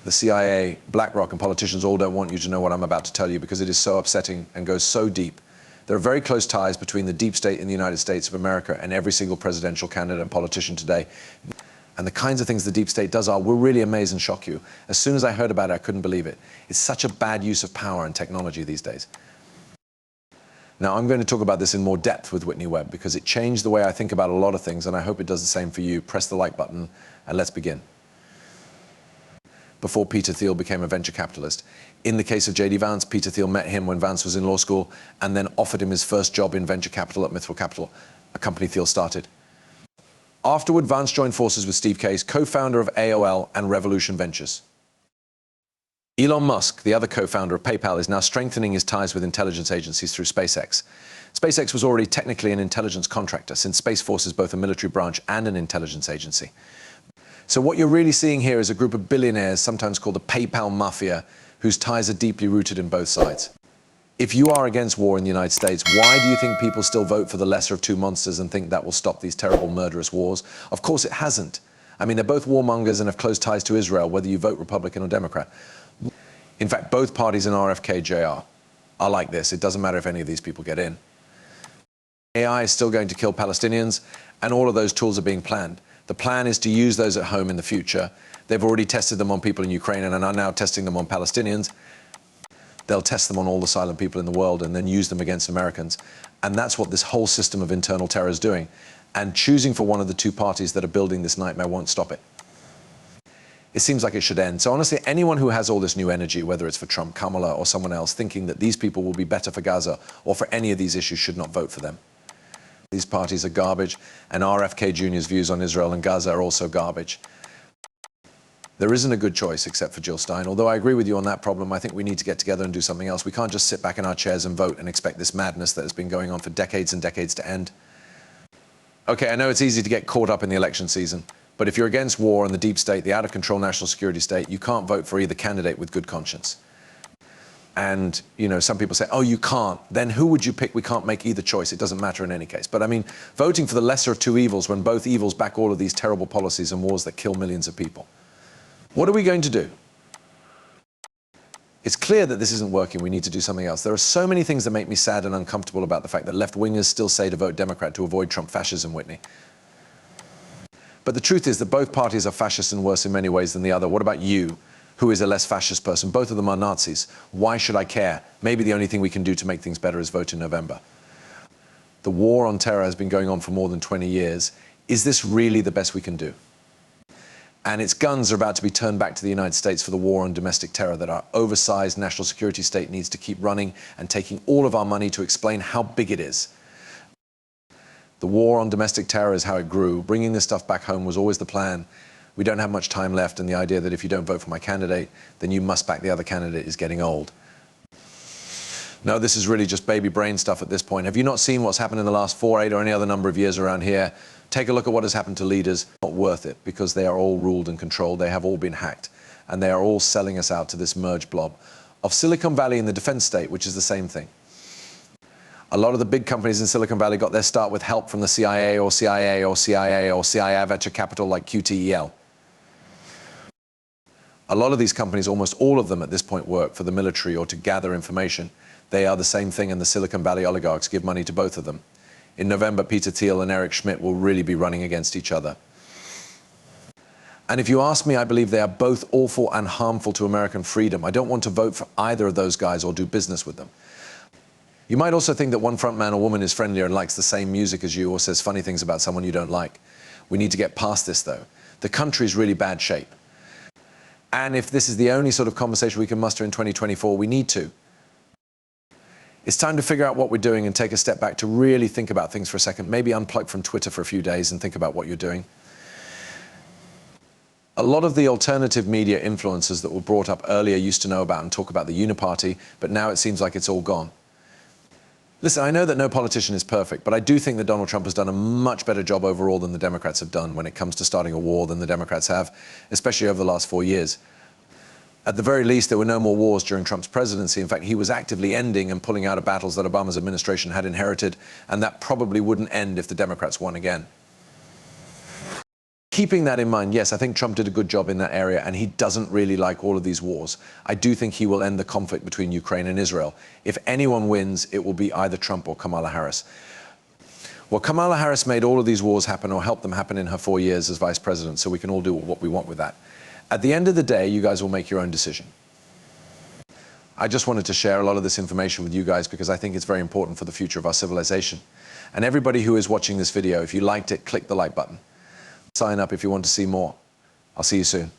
The CIA, BlackRock, and politicians all don't want you to know what I'm about to tell you because it is so upsetting and goes so deep. There are very close ties between the deep state in the United States of America and every single presidential candidate and politician today. And the kinds of things the deep state does will really amaze and shock you. As soon as I heard about it, I couldn't believe it. It's such a bad use of power and technology these days. Now, I'm going to talk about this in more depth with Whitney Webb because it changed the way I think about a lot of things, and I hope it does the same for you. Press the like button, and let's begin. Before Peter Thiel became a venture capitalist. In the case of J.D. Vance, Peter Thiel met him when Vance was in law school and then offered him his first job in venture capital at Mythril Capital, a company Thiel started. Afterward, Vance joined forces with Steve Case, co-founder of AOL and Revolution Ventures. Elon Musk, the other co-founder of PayPal, is now strengthening his ties with intelligence agencies through SpaceX. SpaceX was already technically an intelligence contractor since Space Force is both a military branch and an intelligence agency. So what you're really seeing here is a group of billionaires, sometimes called the PayPal Mafia, whose ties are deeply rooted in both sides. If you are against war in the United States, why do you think people still vote for the lesser of two monsters and think that will stop these terrible murderous wars? Of course it hasn't. I mean, they're both warmongers and have close ties to Israel, whether you vote Republican or Democrat. In fact, both parties in RFK Jr. are like this. It doesn't matter if any of these people get in. AI is still going to kill Palestinians, and all of those tools are being planned. The plan is to use those at home in the future. They've already tested them on people in Ukraine and are now testing them on Palestinians. They'll test them on all the silent people in the world and then use them against Americans. And that's what this whole system of internal terror is doing. And choosing for one of the two parties that are building this nightmare won't stop it. It seems like it should end. So honestly, anyone who has all this new energy, whether it's for Trump, Kamala, or someone else, thinking that these people will be better for Gaza or for any of these issues should not vote for them. These parties are garbage, and RFK Jr.'s views on Israel and Gaza are also garbage. There isn't a good choice except for Jill Stein. Although I agree with you on that problem, I think we need to get together and do something else. We can't just sit back in our chairs and vote and expect this madness that has been going on for decades and decades to end. Okay, I know it's easy to get caught up in the election season, but if you're against war and the deep state, the out-of-control national security state, you can't vote for either candidate with good conscience. And, you know, some people say, oh, you can't. Then who would you pick? We can't make either choice. It doesn't matter in any case. But I mean, voting for the lesser of two evils when both evils back all of these terrible policies and wars that kill millions of people. What are we going to do? It's clear that this isn't working. We need to do something else. There are so many things that make me sad and uncomfortable about the fact that left-wingers still say to vote Democrat to avoid Trump fascism, Whitney. But the truth is that both parties are fascist and worse in many ways than the other. What about you? Who is a less fascist person? Both of them are Nazis. Why should I care? Maybe the only thing we can do to make things better is vote in November. The war on terror has been going on for more than 20 years. Is this really the best we can do? And its guns are about to be turned back to the United States for the war on domestic terror that our oversized national security state needs to keep running and taking all of our money to explain how big it is. The war on domestic terror is how it grew. Bringing this stuff back home was always the plan. We don't have much time left, and the idea that if you don't vote for my candidate, then you must back the other candidate is getting old. No, this is really just baby brain stuff at this point. Have you not seen what's happened in the last 4, 8, or any other number of years around here? Take a look at what has happened to leaders. Not worth it, because they are all ruled and controlled. They have all been hacked, and they are all selling us out to this merged blob of Silicon Valley and the defense state, which is the same thing. A lot of the big companies in Silicon Valley got their start with help from the CIA or CIA or CIA or CIA venture capital like QTEL. A lot of these companies, almost all of them at this point, work for the military or to gather information. They are the same thing, and the Silicon Valley oligarchs give money to both of them. In November, Peter Thiel and Eric Schmidt will really be running against each other. And if you ask me, I believe they are both awful and harmful to American freedom. I don't want to vote for either of those guys or do business with them. You might also think that one front man or woman is friendlier and likes the same music as you or says funny things about someone you don't like. We need to get past this, though. The country's really bad shape. And if this is the only sort of conversation we can muster in 2024, we need to. It's time to figure out what we're doing and take a step back to really think about things for a second. Maybe unplug from Twitter for a few days and think about what you're doing. A lot of the alternative media influencers that were brought up earlier used to know about and talk about the Uniparty, but now it seems like it's all gone. Listen, I know that no politician is perfect, but I do think that Donald Trump has done a much better job overall than the Democrats have done when it comes to starting a war than the Democrats have, especially over the last 4 years. At the very least, there were no more wars during Trump's presidency. In fact, he was actively ending and pulling out of battles that Obama's administration had inherited, and that probably wouldn't end if the Democrats won again. Keeping that in mind, yes, I think Trump did a good job in that area, and he doesn't really like all of these wars. I do think he will end the conflict between Ukraine and Israel. If anyone wins, it will be either Trump or Kamala Harris. Well, Kamala Harris made all of these wars happen, or helped them happen, in her 4 years as vice president, so we can all do what we want with that. At the end of the day, you guys will make your own decision. I just wanted to share a lot of this information with you guys because I think it's very important for the future of our civilization. And everybody who is watching this video, if you liked it, click the like button. Sign up if you want to see more. I'll see you soon.